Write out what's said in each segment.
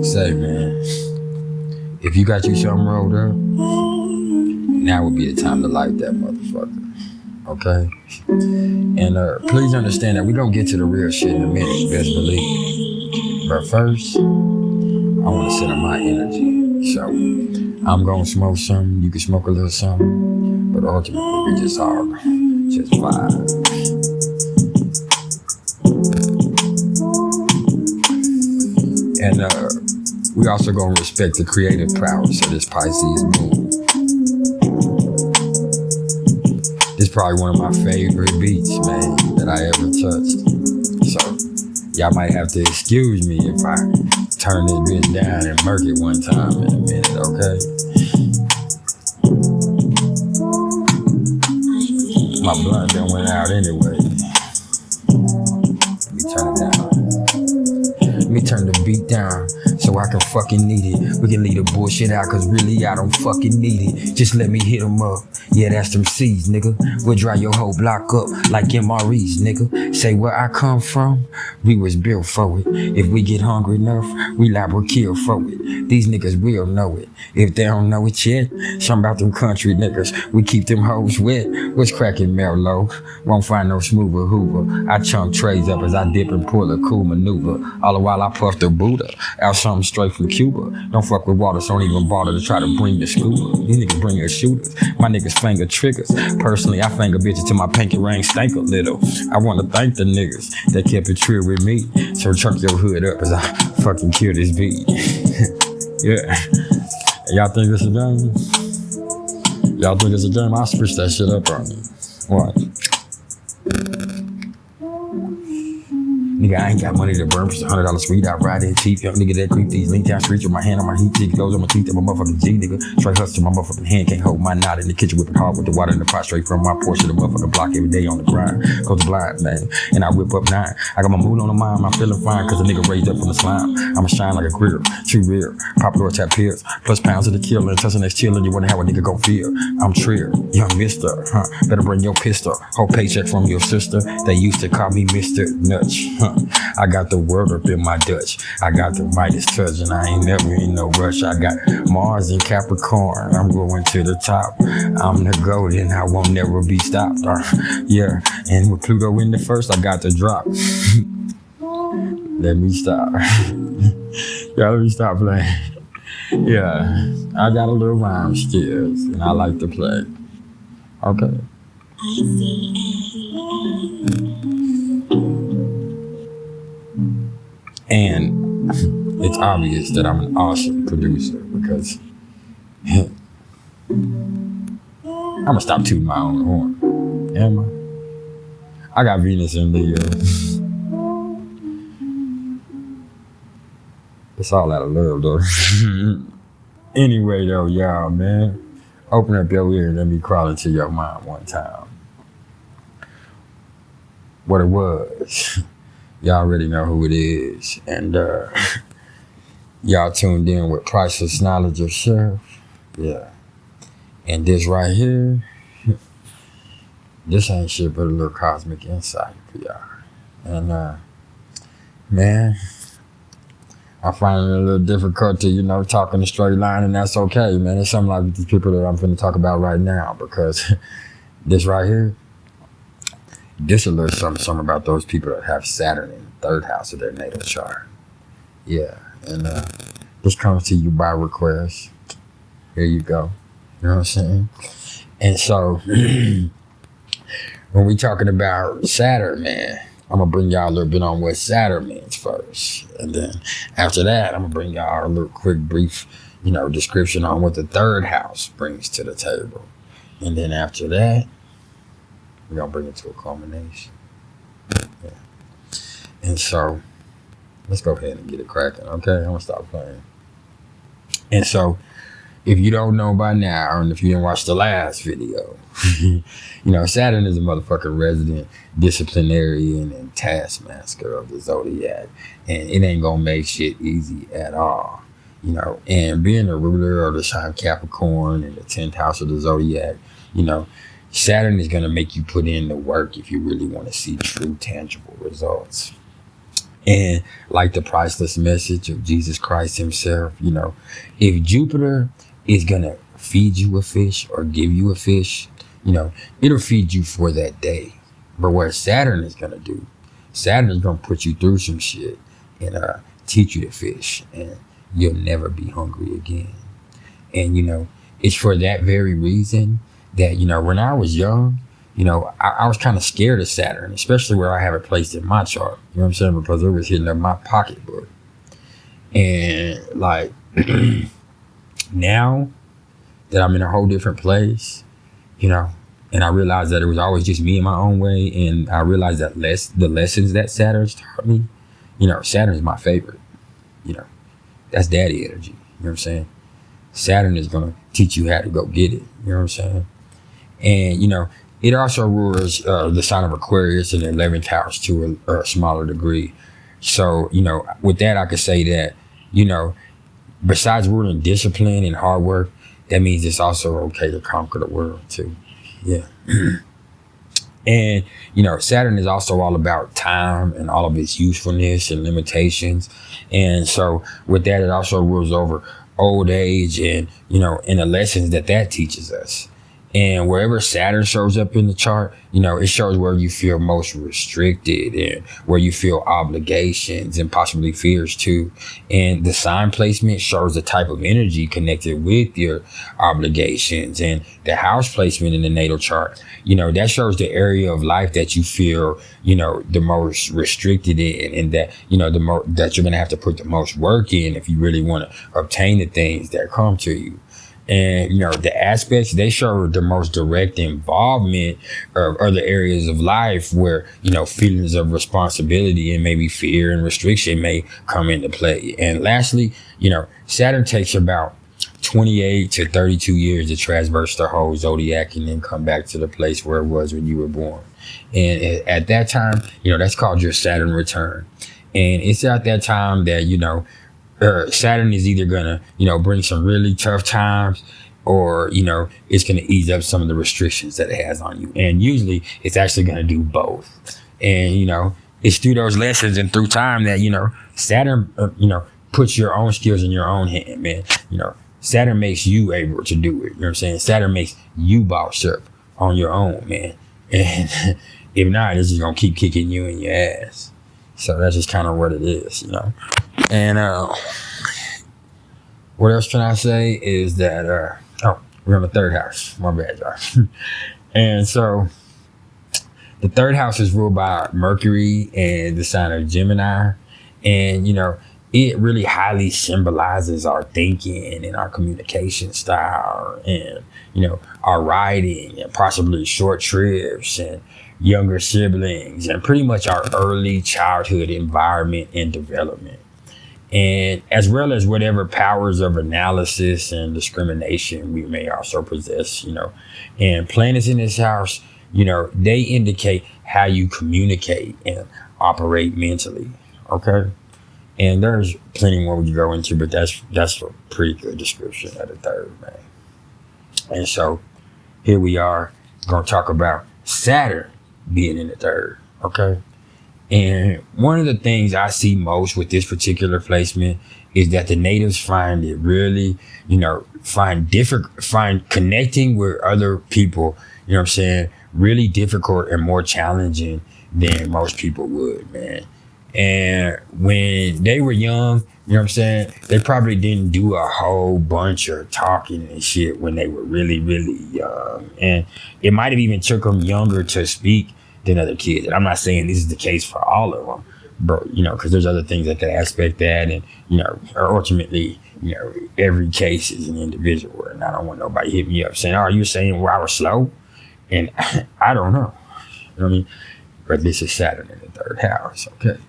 Say, man, if you got you something rolled up, now would be the time to light that motherfucker. Okay? And please understand that we gonna get to the real shit in a minute, best believe. But first, I wanna sit on my energy. So I'm gonna smoke something, you can smoke a little something, but ultimately we just all just vibe. And we also gonna respect the creative powers of this Pisces moon. This is probably one of my favorite beats, man, that I ever touched. So y'all might have to excuse me if I turn this bitch down and murk it one time in a minute, okay? My blunt done went out anyway. Let me turn it down. Let me turn the beat down so I can fucking need it. We can leave the bullshit out cause really I don't fucking need it. Just let me hit them up. Yeah, that's them C's, nigga. We'll dry your whole block up like MREs, nigga. Say where I come from, we was built for it. If we get hungry enough, we liable kill for it. These niggas will know it. If they don't know it yet, something about them country niggas. We keep them hoes wet. What's cracking Mellow? Won't find no smoother Hoover. I chunk trays up as I dip and pull a cool maneuver. All the while I puff the Buddha out something straight from Cuba. Don't fuck with water, so don't even bother to try to bring the scuba. These niggas bring us shooters. My niggas finger triggers. Personally, I finger bitches till my pinky ring stank a little. I wanna thank the niggas that kept it true with me. So chunk your hood up as I fucking kill this beat. Yeah. Y'all think it's a game? Y'all think it's a game? I'll switch that shit up on you. What? Nigga, I ain't got money to burn for $100 sweet. I ride that cheap. Young nigga that creep these link down streets with my hand on my heat. Ticket goes on my teeth. I'm a motherfucking G, nigga. Straight hustle, my motherfucking hand can't hold my knot in the kitchen whipping hard with the water in the pot straight from my portion of the motherfucking block every day on the grind. Coach blind, man. And I whip up 9. I got my mood on the mind. I'm feeling fine cause a nigga raised up from the slime. I'ma shine like a grill. Too real. Popular tap pills. Plus pounds of the killer. And touching next chillin'. You wonder how a nigga gon' feel. I'm Trier. Young mister. Better bring your pistol. Whole paycheck from your sister. They used to call me Mr. Nutch. I got the world up in my Dutch. I got the Midas touch and I ain't never in no rush. I got Mars and Capricorn. I'm going to the top. I'm the GOAT and I won't never be stopped. Yeah, and with Pluto in the first, I got the drop. Let me stop. Yeah, let me stop playing. Yeah, I got a little rhyme skills and I like to play. Okay. And it's obvious that I'm an awesome producer because I'm gonna stop tooting my own horn. Am I? I got Venus in Leo. It's all out of love though. Anyway though, y'all, man, open up your ear and let me crawl into your mind one time. What it was. Y'all already know who it is. And y'all tuned in with Priceless Knowledge of Self. Yeah. And this right here, this ain't shit but a little cosmic insight for y'all. And man, I find it a little difficult to, talk in a straight line, and that's okay, man. It's something like these people that I'm finna talk about right now, because this right here, this a little something about those people that have Saturn in the 3rd house of their natal chart. Yeah, and this comes to you by request. Here you go. You know what I'm saying? And so, when we talking about Saturn, man, I'm gonna bring y'all a little bit on what Saturn means first. And then after that, I'm gonna bring y'all a little quick brief, description on what the 3rd house brings to the table. And then after that, we're gonna bring it to a culmination. Yeah. And so, let's go ahead and get it cracking, okay? I'm gonna stop playing. And so, if you don't know by now, and if you didn't watch the last video, Saturn is a motherfucking resident disciplinarian and taskmaster of the zodiac. And it ain't gonna make shit easy at all. And being a ruler of the sign Capricorn and the 10th house of the zodiac, Saturn is going to make you put in the work if you really want to see true, tangible results. And like the priceless message of Jesus Christ himself, if Jupiter is going to feed you a fish or give you a fish, it'll feed you for that day. But what Saturn is going to do, Saturn is going to put you through some shit and teach you to fish, and you'll never be hungry again. And, it's for that very reason that, when I was young, I was kind of scared of Saturn, especially where I have it placed in my chart. You know what I'm saying? Because it was hitting up my pocketbook. And like now that I'm in a whole different place, and I realized that it was always just me in my own way. And I realized that the lessons that Saturn taught me, Saturn is my favorite. That's daddy energy. You know what I'm saying? Saturn is going to teach you how to go get it. You know what I'm saying? And, it also rules the sign of Aquarius in the 11th house to a smaller degree. So, with that, I could say that, besides ruling discipline and hard work, that means it's also okay to conquer the world too. Yeah. And, Saturn is also all about time and all of its usefulness and limitations. And so with that, it also rules over old age and, and the lessons that teaches us. And wherever Saturn shows up in the chart, it shows where you feel most restricted and where you feel obligations and possibly fears too. And the sign placement shows the type of energy connected with your obligations. And the house placement in the natal chart, that shows the area of life that you feel, the most restricted in, and that, that you're going to have to put the most work in if you really want to obtain the things that come to you. And, the aspects, they show the most direct involvement of other areas of life where, feelings of responsibility and maybe fear and restriction may come into play. And lastly, Saturn takes about 28 to 32 years to traverse the whole zodiac and then come back to the place where it was when you were born. And at that time, that's called your Saturn return. And it's at that time that, Saturn is either going to, bring some really tough times or, it's going to ease up some of the restrictions that it has on you. And usually it's actually going to do both. And, it's through those lessons and through time that, Saturn, puts your own skills in your own hand, man. Saturn makes you able to do it. You know what I'm saying? Saturn makes you boss up on your own, man. And if not, it's just going to keep kicking you in your ass. So that's just kind of what it is, And what else can I say is that, we're on the third house. My bad, y'all. And so the third house is ruled by Mercury and the sign of Gemini. And, it really highly symbolizes our thinking and our communication style and, our writing and possibly short trips and younger siblings and pretty much our early childhood environment and development. And as well as whatever powers of analysis and discrimination we may also possess, And planets in this house, they indicate how you communicate and operate mentally, okay? And there's plenty more we can go into, but that's a pretty good description of the third, man. And so here we are going to talk about Saturn being in the third, okay? And one of the things I see most with this particular placement is that the natives find it really, find connecting with other people, really difficult and more challenging than most people would, man. And when they were young, they probably didn't do a whole bunch of talking and shit when they were really, really young. And it might have even took them younger to speak than other kids. And I'm not saying this is the case for all of them, but, because there's other things that could aspect that. And, ultimately, every case is an individual. And I don't want nobody hit me up saying, oh, you're saying I was slow? And I don't know. You know what I mean? But this is Saturn in the third house, okay?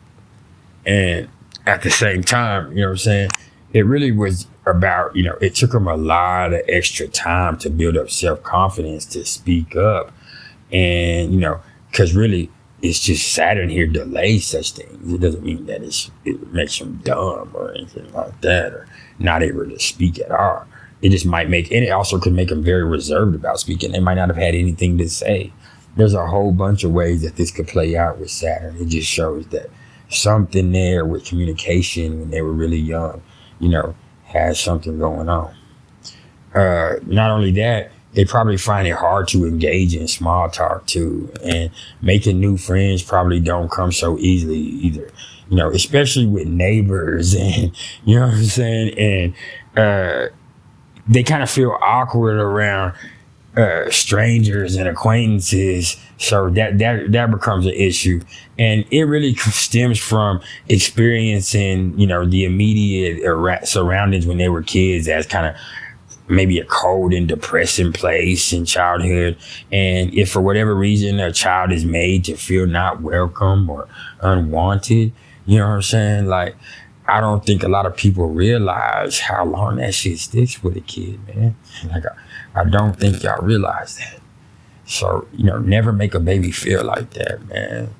And at the same time, it really was about, it took them a lot of extra time to build up self-confidence to speak up. And, because really, it's just Saturn here delays such things. It doesn't mean that it makes them dumb or anything like that, or not able to speak at all. It just might and it also could make them very reserved about speaking. They might not have had anything to say. There's a whole bunch of ways that this could play out with Saturn. It just shows that something there with communication when they were really young, you know, had something going on. Not only that, they probably find it hard to engage in small talk too, and making new friends probably don't come so easily either. You know, especially with neighbors, and you know what I'm saying, and they kind of feel awkward around strangers and acquaintances, so that becomes an issue, and it really stems from experiencing, you know, the immediate surroundings when they were kids as kind of maybe a cold and depressing place in childhood. And if for whatever reason a child is made to feel not welcome or unwanted, you know what I'm saying? Like, I don't think a lot of people realize how long that shit sticks with a kid, man. Like, I don't think y'all realize that. So, you know, never make a baby feel like that, man.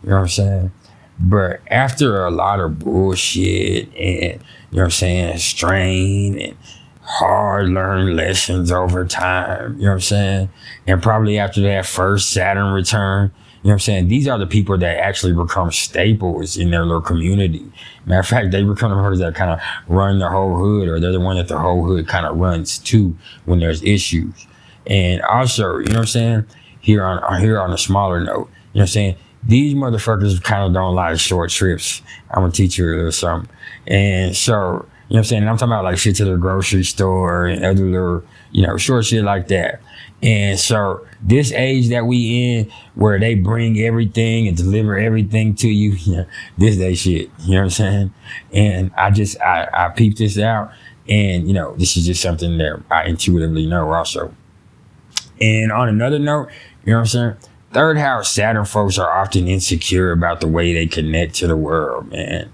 You know what I'm saying? But after a lot of bullshit and, you know what I'm saying, strain and hard learned lessons over time, you know what I'm saying? And probably after that first Saturn return, you know what I'm saying? These are the people that actually become staples in their little community. Matter of fact, they become the ones that kind of run the whole hood, or they're the one that the whole hood kind of runs to when there's issues. And also, you know what I'm saying? Here on a smaller note, you know what I'm saying? These motherfuckers kind of don't like short trips. I'm gonna teach you a little something. And so, you know what I'm saying? And I'm talking about like shit to the grocery store and other little, you know, short shit like that. And so this age that we in, where they bring everything and deliver everything to you, you know, this they shit, you know what I'm saying? And I peeped this out, and, you know, this is just something that I intuitively know also. And on another note, you know what I'm saying? Third house Saturn folks are often insecure about the way they connect to the world, man.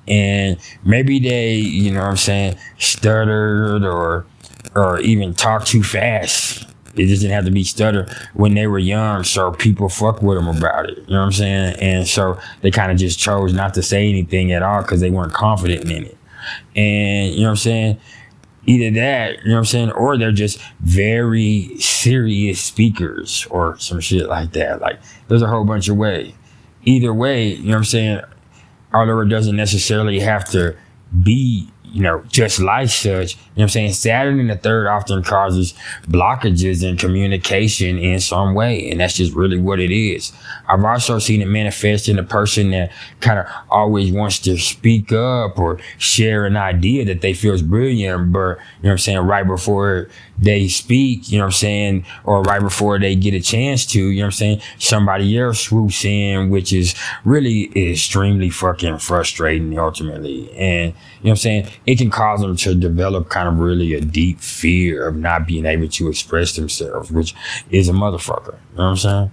And maybe they, you know what I'm saying, stuttered or even talk too fast. It just didn't have to be stutter when they were young, so people fuck with them about it. You know what I'm saying? And so they kind of just chose not to say anything at all because they weren't confident in it. And, you know what I'm saying? Either that, you know what I'm saying, or they're just very serious speakers or some shit like that. Like, there's a whole bunch of ways. Either way, you know what I'm saying, although it doesn't necessarily have to be, you know, just like such, you know what I'm saying, Saturn in the third often causes blockages in communication in some way, and that's just really what it is. I've also seen it manifest in a person that kind of always wants to speak up or share an idea that they feel is brilliant, but, you know what I'm saying, right before they speak, you know what I'm saying, or right before they get a chance to, you know what I'm saying, somebody else swoops in, which is really extremely fucking frustrating ultimately. And, you know what I'm saying, it can cause them to develop kind of really a deep fear of not being able to express themselves, which is a motherfucker. You know what I'm saying?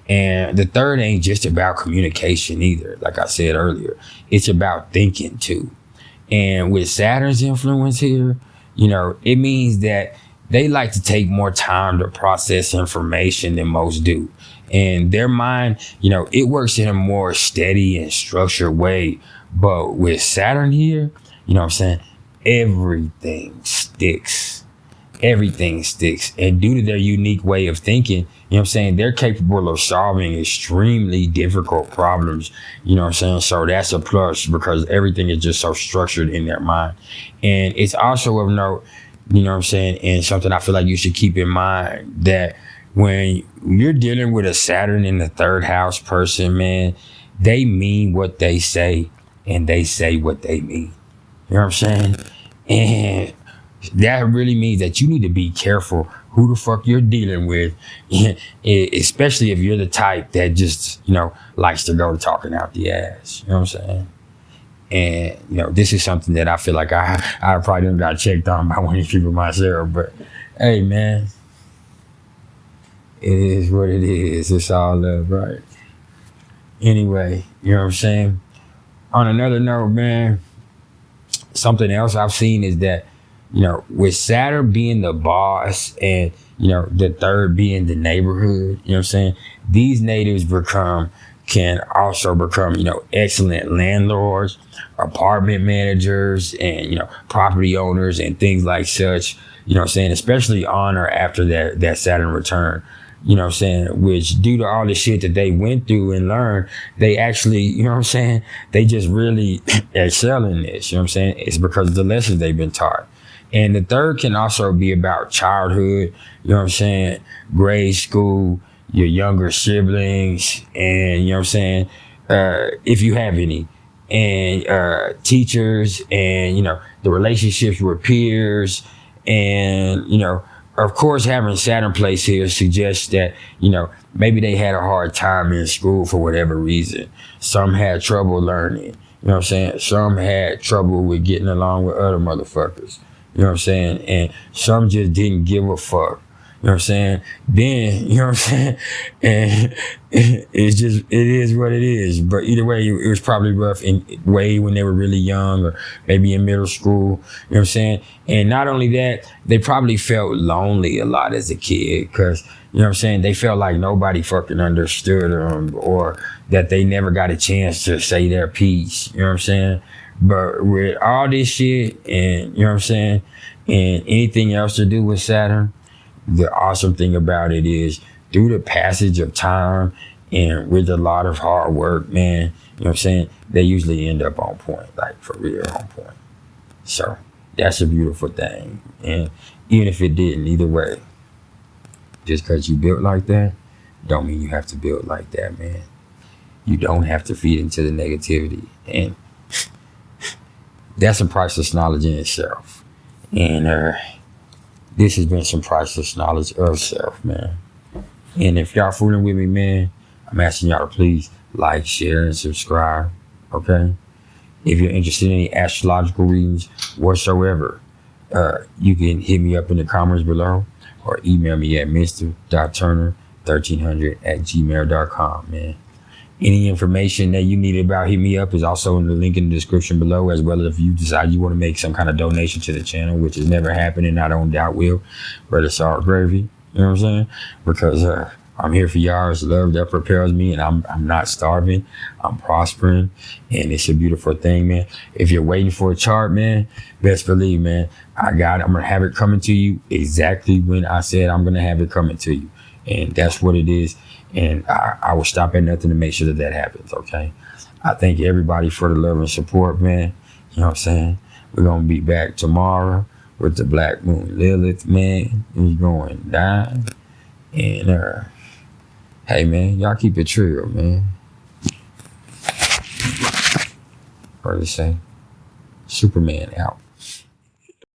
And the third ain't just about communication either. Like I said earlier, it's about thinking too. And with Saturn's influence here, you know, it means that they like to take more time to process information than most do. And their mind, you know, it works in a more steady and structured way. But with Saturn here, you know what I'm saying, everything sticks. Everything sticks. And due to their unique way of thinking, you know what I'm saying, they're capable of solving extremely difficult problems. You know what I'm saying? So that's a plus because everything is just so structured in their mind. And it's also of note, you know what I'm saying, and something I feel like you should keep in mind, that when you're dealing with a Saturn in the third house person, man, they mean what they say and they say what they mean. You know what I'm saying? And that really means that you need to be careful who the fuck you're dealing with, especially if you're the type that just, you know, likes to go talking out the ass. You know what I'm saying? And, you know, this is something that I feel like I probably done got checked on by one of these people myself. But, hey, man, it is what it is. It's all love, right? Anyway, you know what I'm saying? On another note, man, something else I've seen is that, you know, with Saturn being the boss and, you know, the third being the neighborhood, you know what I'm saying? These natives can also become, you know, excellent landlords, apartment managers, and, you know, property owners and things like such, you know what I'm saying? Especially on or after that Saturn return. you know what I'm saying, which due to all the shit that they went through and learned, they actually, you know what I'm saying, they just really excel in this, you know what I'm saying? It's because of the lessons they've been taught. And the third can also be about childhood, you know what I'm saying, grade school, your younger siblings, and you know what I'm saying, if you have any, and teachers, and you know, the relationships with peers, and you know, of course, having Saturn place here suggests that, you know, maybe they had a hard time in school for whatever reason. Some had trouble learning, you know what I'm saying? Some had trouble with getting along with other motherfuckers, you know what I'm saying? And some just didn't give a fuck, you know what I'm saying? Then, you know what I'm saying? And it's just, it is what it is. But either way, it was probably rough in way when they were really young, or maybe in middle school, you know what I'm saying? And not only that, they probably felt lonely a lot as a kid, because, you know what I'm saying, they felt like nobody fucking understood them, or that they never got a chance to say their piece, you know what I'm saying? But with all this shit, and you know what I'm saying, and anything else to do with Saturn, the awesome thing about it is, through the passage of time and with a lot of hard work, man, you know what I'm saying, they usually end up on point, like for real on point. So that's a beautiful thing. And even if it didn't, either way, just because you built like that, don't mean you have to build like that, man. You don't have to feed into the negativity. And that's some priceless knowledge in itself. And this has been some priceless knowledge of self, man. And if y'all fooling with me, man, I'm asking y'all to please like, share, and subscribe, okay? If you're interested in any astrological readings whatsoever, you can hit me up in the comments below, or email me at mr.turner1300@gmail.com, man. Any information that you need about Hit Me Up is also in the link in the description below, as well as if you decide you want to make some kind of donation to the channel, which has never happened and I don't doubt will, but it's all gravy, you know what I'm saying? Because I'm here for y'all. It's love that propels me, and I'm not starving. I'm prospering, and it's a beautiful thing, man. If you're waiting for a chart, man, best believe, man, I got it. I'm going to have it coming to you exactly when I said I'm going to have it coming to you, and that's what it is. And I will stop at nothing to make sure that that happens, okay? I thank everybody for the love and support, man. You know what I'm saying? We're going to be back tomorrow with the Black Moon Lilith, man. It's going down. And, hey, man, y'all keep it true, man. What do you say? Superman out.